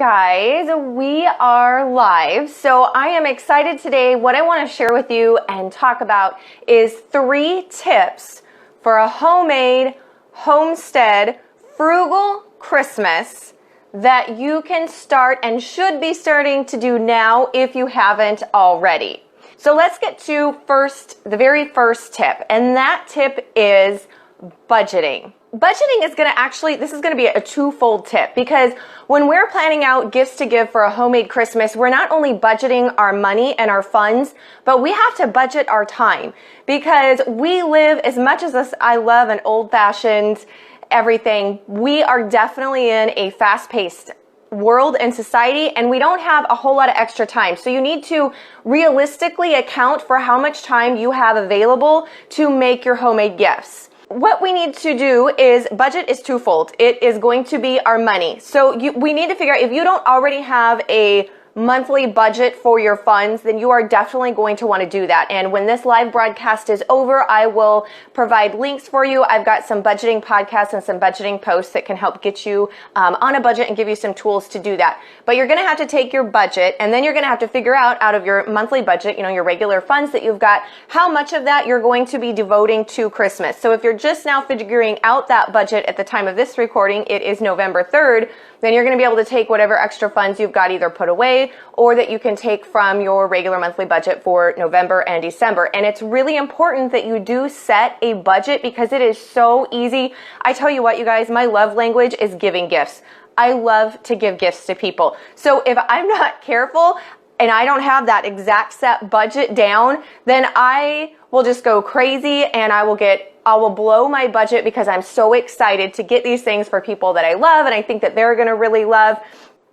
guys, we are live. So I am excited today. What I want to share with you and talk about is 3 tips for a homemade, homestead, frugal Christmas that you can start and should be starting to do now if you haven't already. So let's get to the very first tip, and that tip is budgeting. Budgeting is this is going to be a twofold tip, because when we're planning out gifts to give for a homemade Christmas, we're not only budgeting our money and our funds, but we have to budget our time, because we live, as much as I love an old-fashioned everything, we are definitely in a fast-paced world and society, and we don't have a whole lot of extra time. So you need to realistically account for how much time you have available to make your homemade gifts. What we need to do is, budget is twofold. It is going to be our money. So we need to figure out, if you don't already have a monthly budget for your funds, then you are definitely going to want to do that. And when this live broadcast is over, I will provide links for you. I've got some budgeting podcasts and some budgeting posts that can help get you on a budget and give you some tools to do that. But you're going to have to take your budget, and then you're going to have to figure out of your monthly budget, your regular funds that you've got, how much of that you're going to be devoting to Christmas. So if you're just now figuring out that budget at the time of this recording, it is November 3rd, then you're going to be able to take whatever extra funds you've got either put away or that you can take from your regular monthly budget for November and December. And it's really important that you do set a budget, because it is so easy. I tell you what, you guys, my love language is giving gifts. I love to give gifts to people. So if I'm not careful and I don't have that exact set budget down, then I will just go crazy and I will blow my budget, because I'm so excited to get these things for people that I love and I think that they're going to really love.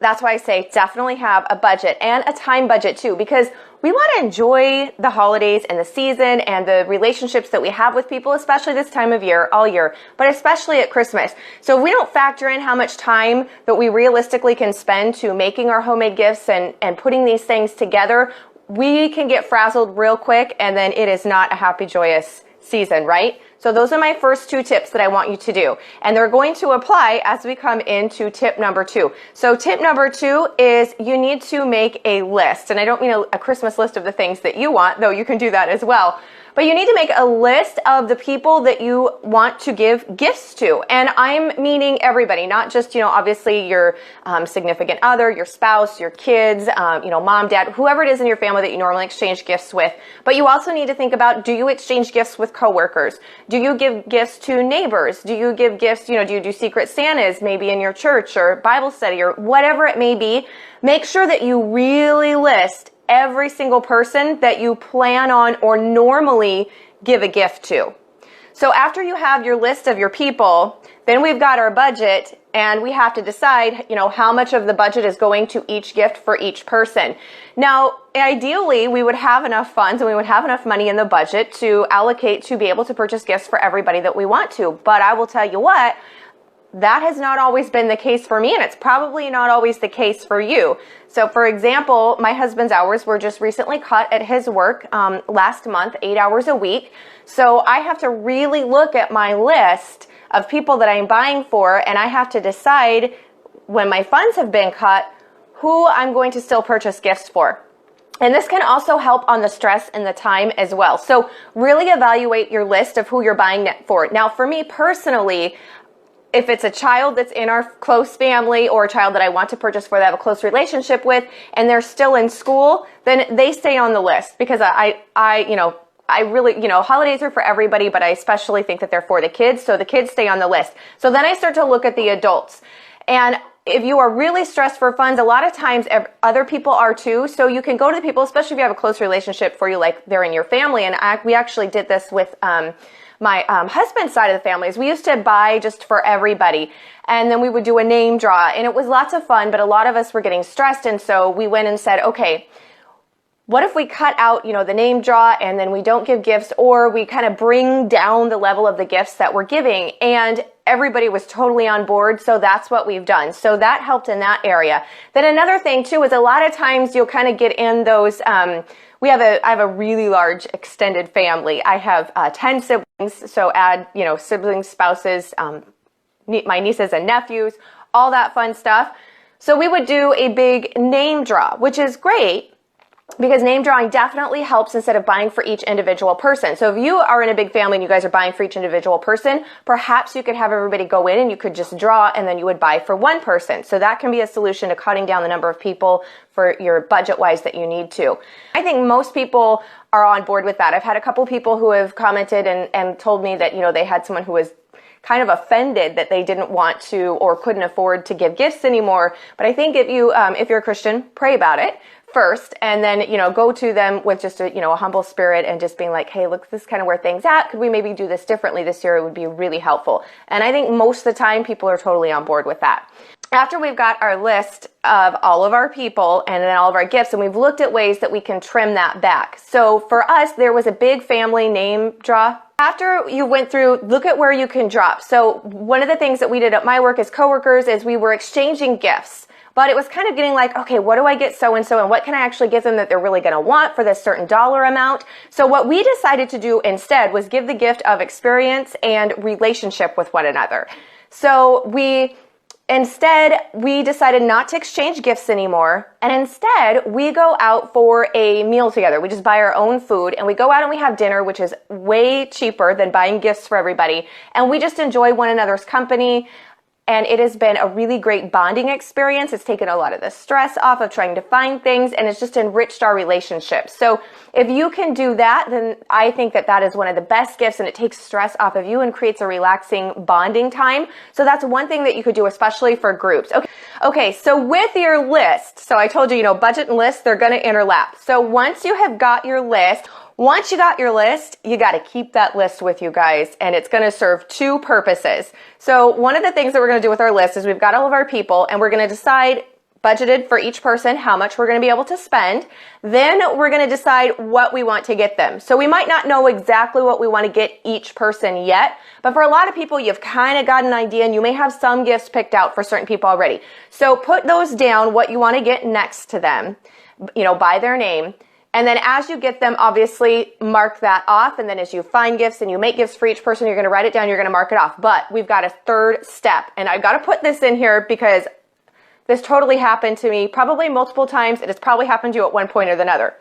That's why I say definitely have a budget, and a time budget too, because we want to enjoy the holidays and the season and the relationships that we have with people, especially this time of year, all year, but especially at Christmas. So if we don't factor in how much time that we realistically can spend to making our homemade gifts and putting these things together, we can get frazzled real quick, and then it is not a happy, joyous season, right? So those are my first 2 tips that I want you to do. And they're going to apply as we come into tip number 2. So tip number 2 is you need to make a list. And I don't mean a Christmas list of the things that you want, though you can do that as well. But you need to make a list of the people that you want to give gifts to. And I'm meaning everybody, not just, obviously your significant other, your spouse, your kids, mom, dad, whoever it is in your family that you normally exchange gifts with. But you also need to think about, do you exchange gifts with coworkers? Do you give gifts to neighbors? Do you give gifts, do you do Secret Santas maybe in your church or Bible study or whatever it may be? Make sure that you really list every single person that you plan on or normally give a gift to. So after you have your list of your people, then we've got our budget, and we have to decide, how much of the budget is going to each gift for each person. Now, ideally, we would have enough funds and we would have enough money in the budget to allocate to be able to purchase gifts for everybody that we want to. But I will tell you what, that has not always been the case for me, and it's probably not always the case for you. So for example, my husband's hours were just recently cut at his work last month, 8 hours a week. So I have to really look at my list of people that I'm buying for, and I have to decide, when my funds have been cut, who I'm going to still purchase gifts for. And this can also help on the stress and the time as well. So really evaluate your list of who you're buying it for. Now, for me personally, if it's a child that's in our close family or a child that I want to purchase for that I have a close relationship with, and they're still in school, then they stay on the list, because I really, holidays are for everybody, but I especially think that they're for the kids. So the kids stay on the list. So then I start to look at the adults. And if you are really stressed for funds, a lot of times other people are too. So you can go to the people, especially if you have a close relationship for you, like they're in your family. And we actually did this with, my husband's side of the family. Is we used to buy just for everybody, and then we would do a name draw, and it was lots of fun, but a lot of us were getting stressed, and so we went and said, okay, what if we cut out, the name draw, and then we don't give gifts, or we kind of bring down the level of the gifts that we're giving? And everybody was totally on board, so that's what we've done. So that helped in that area. Then another thing too is, a lot of times you'll kind of get in those, I have a really large extended family. I have 10 siblings, so add, siblings, spouses, my nieces and nephews, all that fun stuff. So we would do a big name draw, which is great because name drawing definitely helps instead of buying for each individual person. So if you are in a big family and you guys are buying for each individual person, perhaps you could have everybody go in and you could just draw and then you would buy for one person. So that can be a solution to cutting down the number of people for your budget-wise that you need to. I think most people are on board with that. I've had a couple people who have commented and told me that, you know, they had someone who was kind of offended that they didn't want to or couldn't afford to give gifts anymore. But I think if you're a Christian, pray about it first, and then, you know, go to them with just a humble spirit and just being like, hey, look, this is kind of where things at. Could we maybe do this differently this year? It would be really helpful. And I think most of the time people are totally on board with that. After we've got our list of all of our people and then all of our gifts, and we've looked at ways that we can trim that back. So for us, there was a big family name draw. After you went through, look at where you can drop. So one of the things that we did at my work as coworkers is we were exchanging gifts. But it was kind of getting like, okay, what do I get so-and-so and what can I actually give them that they're really going to want for this certain dollar amount? So what we decided to do instead was give the gift of experience and relationship with one another. So we decided not to exchange gifts anymore. And instead, we go out for a meal together. We just buy our own food and we go out and we have dinner, which is way cheaper than buying gifts for everybody. And we just enjoy one another's company. And it has been a really great bonding experience. It's taken a lot of the stress off of trying to find things, and it's just enriched our relationships. So if you can do that, then I think that that is one of the best gifts, and it takes stress off of you and creates a relaxing bonding time. So that's one thing that you could do, especially for groups. Okay, so with your list, so I told you, budget and list, they're going to interlap. So once you got your list, you got to keep that list with you guys, and it's going to serve two purposes. So one of the things that we're going to do with our list is we've got all of our people, and we're going to decide, budgeted for each person, how much we're going to be able to spend. Then we're going to decide what we want to get them. So we might not know exactly what we want to get each person yet, but for a lot of people, you've kind of got an idea, and you may have some gifts picked out for certain people already. So put those down, what you want to get next to them, by their name. And then as you get them, obviously mark that off. And then as you find gifts and you make gifts for each person, you're going to write it down, you're going to mark it off. But we've got a third step. And I've got to put this in here because this totally happened to me probably multiple times. It has probably happened to you at one point or another.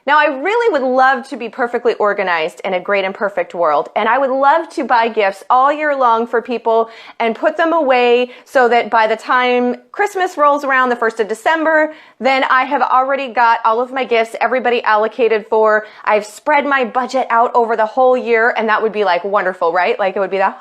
Now, I really would love to be perfectly organized in a great and perfect world, and I would love to buy gifts all year long for people and put them away so that by the time Christmas rolls around, the 1st of December, then I have already got all of my gifts, everybody allocated for. I've spread my budget out over the whole year, and that would be like wonderful, right? Like it would be the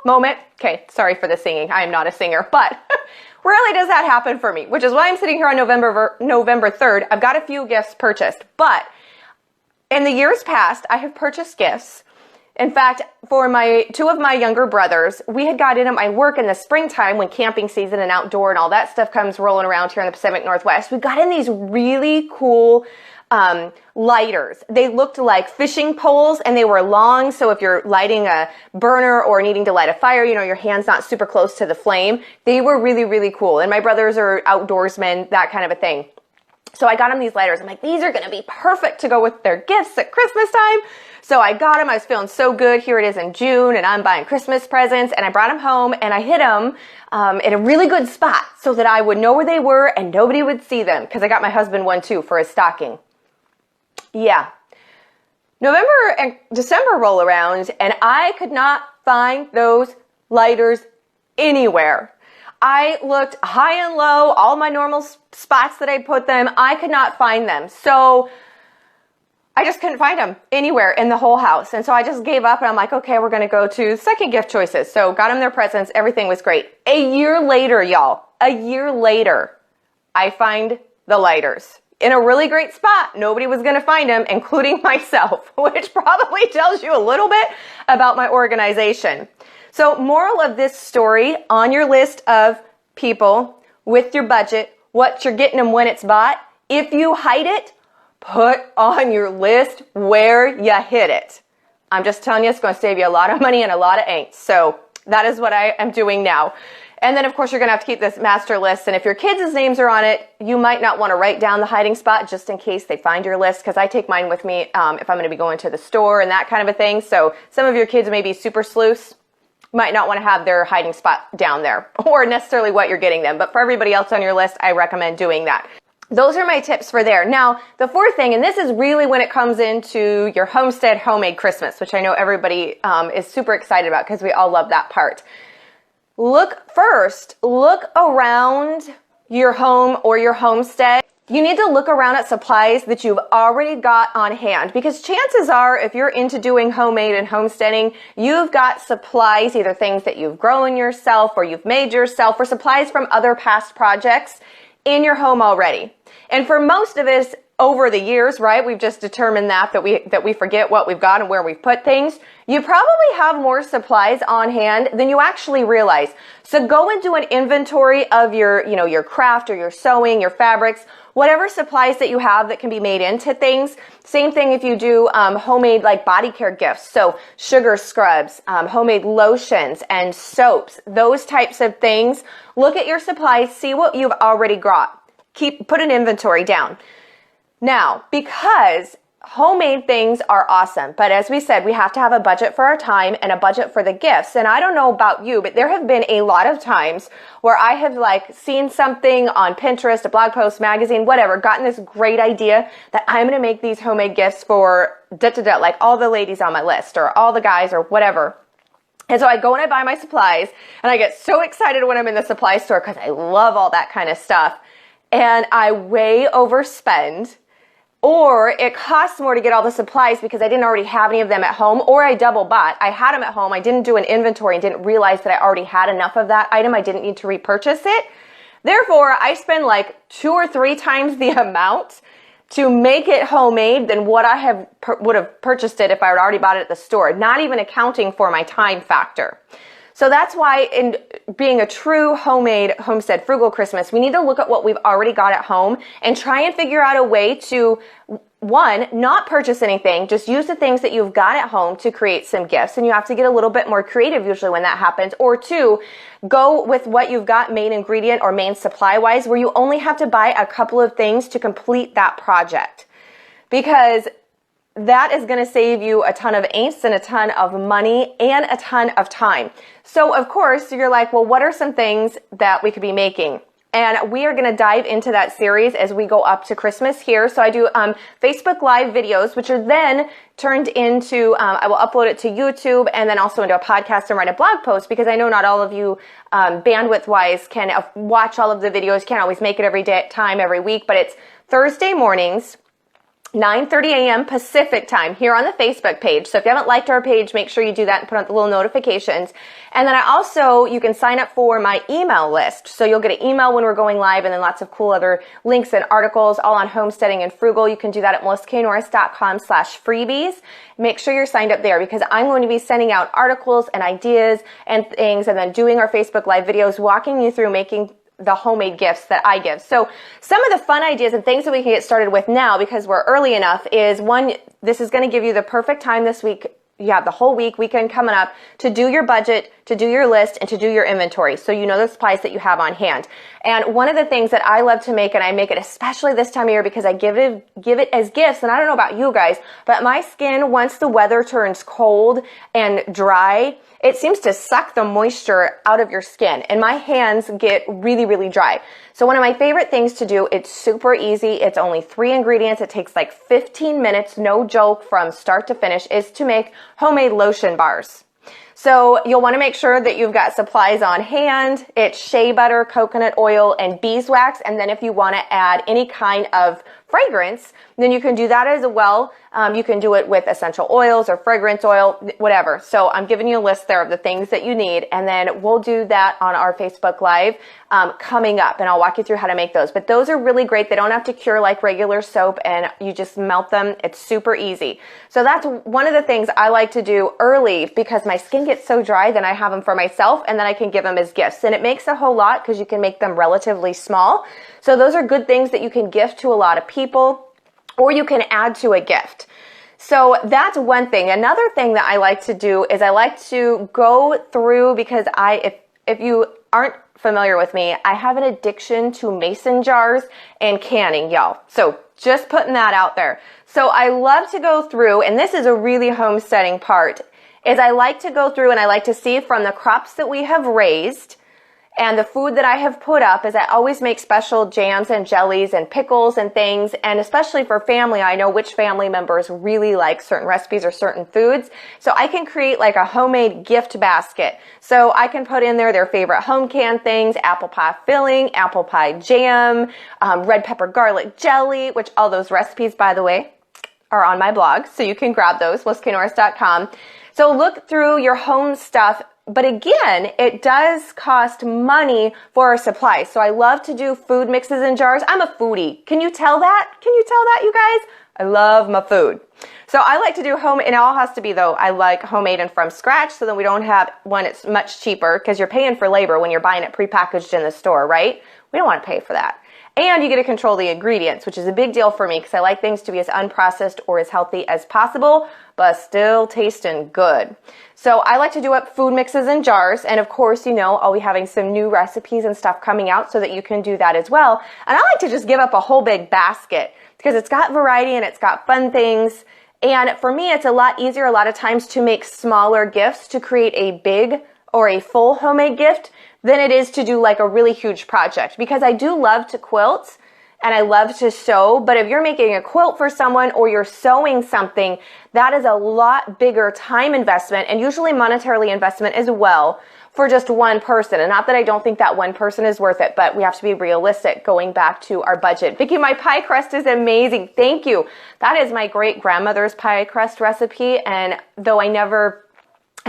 moment. Okay, sorry for the singing. I am not a singer, but rarely does that happen for me, which is why I'm sitting here on November 3rd. I've got a few gifts purchased, but in the years past, I have purchased gifts. In fact, for two of my younger brothers, we had got in at my work in the springtime when camping season and outdoor and all that stuff comes rolling around here in the Pacific Northwest. We got in these really cool lighters. They looked like fishing poles and they were long. So if you're lighting a burner or needing to light a fire, your hand's not super close to the flame. They were really, really cool. And my brothers are outdoorsmen, that kind of a thing. So I got them these lighters. I'm like, these are going to be perfect to go with their gifts at Christmas time. So I got them. I was feeling so good. Here it is in June and I'm buying Christmas presents, and I brought them home and I hid them in a really good spot so that I would know where they were and nobody would see them, because I got my husband one too for his stocking. Yeah. November and December roll around and I could not find those lighters anywhere. I looked high and low, all my normal spots that I put them, I could not find them. So I just couldn't find them anywhere in the whole house. And so I just gave up and I'm like, okay, we're going to go to second gift choices. So got them their presents. Everything was great. A year later, I find the lighters in a really great spot. Nobody was going to find them, including myself, which probably tells you a little bit about my organization. So moral of this story, on your list of people with your budget, what you're getting them when it's bought, if you hide it, put on your list where you hid it. I'm just telling you, it's going to save you a lot of money and a lot of angst. So that is what I am doing now. And then, of course, you're going to have to keep this master list. And if your kids' names are on it, you might not want to write down the hiding spot just in case they find your list, because I take mine with me if I'm going to be going to the store and that kind of a thing. So some of your kids may be super sleuths. might not want to have their hiding spot down there or necessarily what you're getting them. But for everybody else on your list, I recommend doing that. Those are my tips for there. Now, the fourth thing, and this is really when it comes into your homestead homemade Christmas, which I know everybody is super excited about because we all love that part. Look around your home or your homestead. You need to look around at supplies that you've already got on hand, because chances are if you're into doing homemade and homesteading, you've got supplies, either things that you've grown yourself or you've made yourself, or supplies from other past projects in your home already. And for most of us over the years, right, we've just determined that we forget what we've got and where we've put things. You probably have more supplies on hand than you actually realize. So go and do an inventory of your, your craft or your sewing, your fabrics, whatever supplies that you have that can be made into things. Same thing if you do homemade like body care gifts. So sugar scrubs, homemade lotions and soaps, those types of things. Look at your supplies, see what you've already got. Put an inventory down. Now, because homemade things are awesome, but as we said, we have to have a budget for our time and a budget for the gifts. And I don't know about you, but there have been a lot of times where I have seen something on Pinterest, a blog post, magazine, whatever, gotten this great idea that I'm going to make these homemade gifts for like all the ladies on my list or all the guys or whatever. And so I go and I buy my supplies and I get so excited when I'm in the supply store because I love all that kind of stuff. And I way overspend, or it costs more to get all the supplies because I didn't already have any of them at home, or I double bought. I had them at home. I didn't do an inventory and didn't realize that I already had enough of that item. I didn't need to repurchase it. Therefore, I spend like 2 or 3 times the amount to make it homemade than what I would have purchased it if I had already bought it at the store, not even accounting for my time factor. So that's why in being a true homemade homestead frugal Christmas, we need to look at what we've already got at home and try and figure out a way to, one, not purchase anything, just use the things that you've got at home to create some gifts. And you have to get a little bit more creative usually when that happens. Or 2, go with what you've got main ingredient or main supply wise, where you only have to buy a couple of things to complete that project. Because that is going to save you a ton of angst and a ton of money and a ton of time. So of course you're like, well, what are some things that we could be making? And we are going to dive into that series as we go up to Christmas here. So I do Facebook Live videos, which are then turned into, I will upload it to YouTube and then also into a podcast and write a blog post, because I know not all of you bandwidth-wise can watch all of the videos, can't always make it every every week, but it's Thursday mornings, 9:30 a.m. Pacific time here on the Facebook page. So if you haven't liked our page, make sure you do that and put on the little notifications. And then you can sign up for my email list. So you'll get an email when we're going live, and then lots of cool other links and articles all on homesteading and frugal. You can do that at melissaknorris.com/freebies. Make sure you're signed up there, because I'm going to be sending out articles and ideas and things, and then doing our Facebook Live videos, walking you through making the homemade gifts that I give. So some of the fun ideas and things that we can get started with now, because we're early enough, is one, this is going to give you the perfect time this week. You have the whole weekend coming up to do your budget, to do your list, and to do your inventory. So you know the supplies that you have on hand. And one of the things that I love to make, and I make it especially this time of year because I give it as gifts, and I don't know about you guys, but my skin, once the weather turns cold and dry, it seems to suck the moisture out of your skin, and my hands get really, really dry. So one of my favorite things to do, it's super easy, it's only 3 ingredients, it takes like 15 minutes, no joke, from start to finish, is to make homemade lotion bars. So you'll want to make sure that you've got supplies on hand. It's shea butter, coconut oil, and beeswax. And then if you want to add any kind of fragrance, then you can do that as well. You can do it with essential oils or fragrance oil, whatever. So I'm giving you a list there of the things that you need, and then we'll do that on our Facebook Live coming up, and I'll walk you through how to make those. But those are really great. They don't have to cure like regular soap, and you just melt them. It's super easy. So that's one of the things I like to do early, because my skin gets so dry, then I have them for myself, and then I can give them as gifts. And it makes a whole lot because you can make them relatively small. So those are good things that you can gift to a lot of people, or you can add to a gift. So that's one thing. Another thing that I like to do is I like to go through, because if you aren't familiar with me, I have an addiction to mason jars and canning, y'all. So just putting that out there. So I love to go through, and this is a really homesteading part, is I like to go through and I like to see from the crops that we have raised and the food that I have put up, is I always make special jams and jellies and pickles and things. And especially for family, I know which family members really like certain recipes or certain foods. So I can create like a homemade gift basket. So I can put in there their favorite home canned things, apple pie filling, apple pie jam, red pepper garlic jelly, which all those recipes, by the way, are on my blog. So you can grab those, melissaknorris.com. So look through your home stuff. But again, it does cost money for our supplies. So I love to do food mixes in jars. I'm a foodie. Can you tell that? Can you tell that, you guys? I love my food. So I like to do home, and it all has to be, though, I like homemade and from scratch, so then we don't have one, it's much cheaper because you're paying for labor when you're buying it prepackaged in the store, right? We don't want to pay for that. And you get to control the ingredients, which is a big deal for me because I like things to be as unprocessed or as healthy as possible, but still tasting good. So I like to do up food mixes in jars. And of course, you know, I'll be having some new recipes and stuff coming out so that you can do that as well. And I like to just give up a whole big basket because it's got variety and it's got fun things. And for me, it's a lot easier a lot of times to make smaller gifts to create a big or a full homemade gift than it is to do like a really huge project, because I do love to quilt and I love to sew. But if you're making a quilt for someone or you're sewing something, that is a lot bigger time investment and usually monetarily investment as well for just one person. And not that I don't think that one person is worth it, but we have to be realistic going back to our budget. Vicki, my pie crust is amazing. Thank you. That is my great grandmother's pie crust recipe. And though I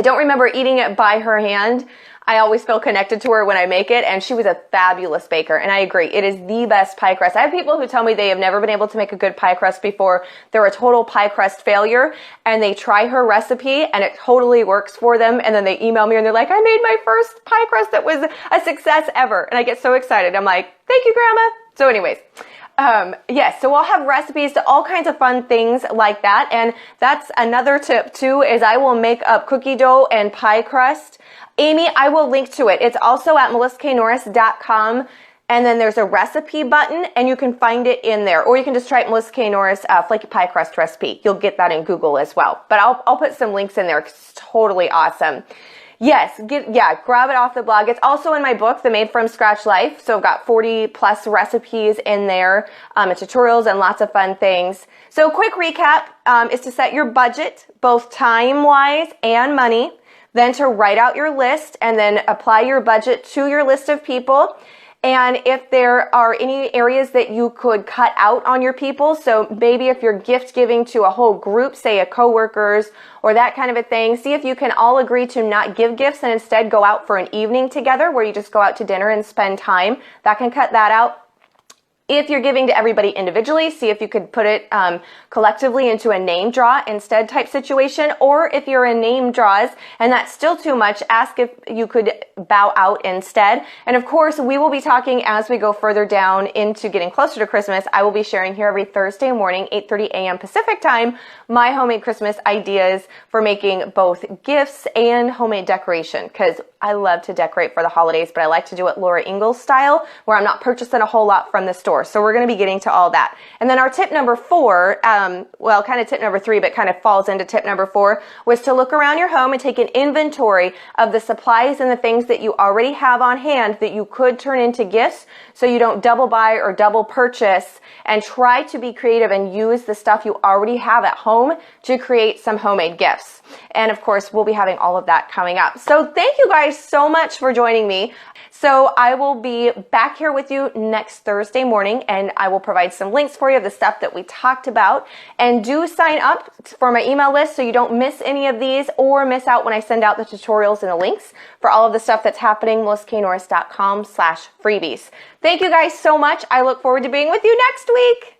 don't remember eating it by her hand, I always feel connected to her when I make it, and she was a fabulous baker, and I agree. It is the best pie crust. I have people who tell me they have never been able to make a good pie crust before. They're a total pie crust failure, and they try her recipe, and it totally works for them, and then they email me, and they're like, I made my first pie crust that was a success ever, and I get so excited. I'm like, thank you, Grandma. So anyways, yes, so we'll have recipes to all kinds of fun things like that. And that's another tip too, is I will make up cookie dough and pie crust. Amy, I will link to it. It's also at melissaknorris.com. And then there's a recipe button and you can find it in there. Or you can just type Melissa K. Norris flaky pie crust recipe. You'll get that in Google as well. But I'll put some links in there because it's totally awesome. Yes, grab it off the blog. It's also in my book, The Made From Scratch Life. So I've got 40 plus recipes in there, and tutorials and lots of fun things. So quick recap is to set your budget, both time-wise and money, then to write out your list and then apply your budget to your list of people. And if there are any areas that you could cut out on your people, so maybe if you're gift giving to a whole group, say a coworkers or that kind of a thing, see if you can all agree to not give gifts and instead go out for an evening together where you just go out to dinner and spend time. That can cut that out. If you're giving to everybody individually, see if you could put it collectively into a name draw instead type situation. Or if you're in name draws and that's still too much, ask if you could bow out instead. And of course, we will be talking as we go further down into getting closer to Christmas. I will be sharing here every Thursday morning, 8:30 a.m. Pacific time, my homemade Christmas ideas for making both gifts and homemade decoration, because I love to decorate for the holidays, but I like to do it Laura Ingalls style, where I'm not purchasing a whole lot from the store. So we're going to be getting to all that. And then our tip number 4, well, kind of tip number 3, but kind of falls into tip number 4, was to look around your home and take an inventory of the supplies and the things that you already have on hand that you could turn into gifts, so you don't double buy or double purchase, and try to be creative and use the stuff you already have at home to create some homemade gifts. And of course, we'll be having all of that coming up. So thank you guys so much for joining me. So I will be back here with you next Thursday morning, and I will provide some links for you of the stuff that we talked about. And do sign up for my email list so you don't miss any of these or miss out when I send out the tutorials and the links for all of the stuff that's happening, melissaknorris.com/freebies. Thank you guys so much. I look forward to being with you next week.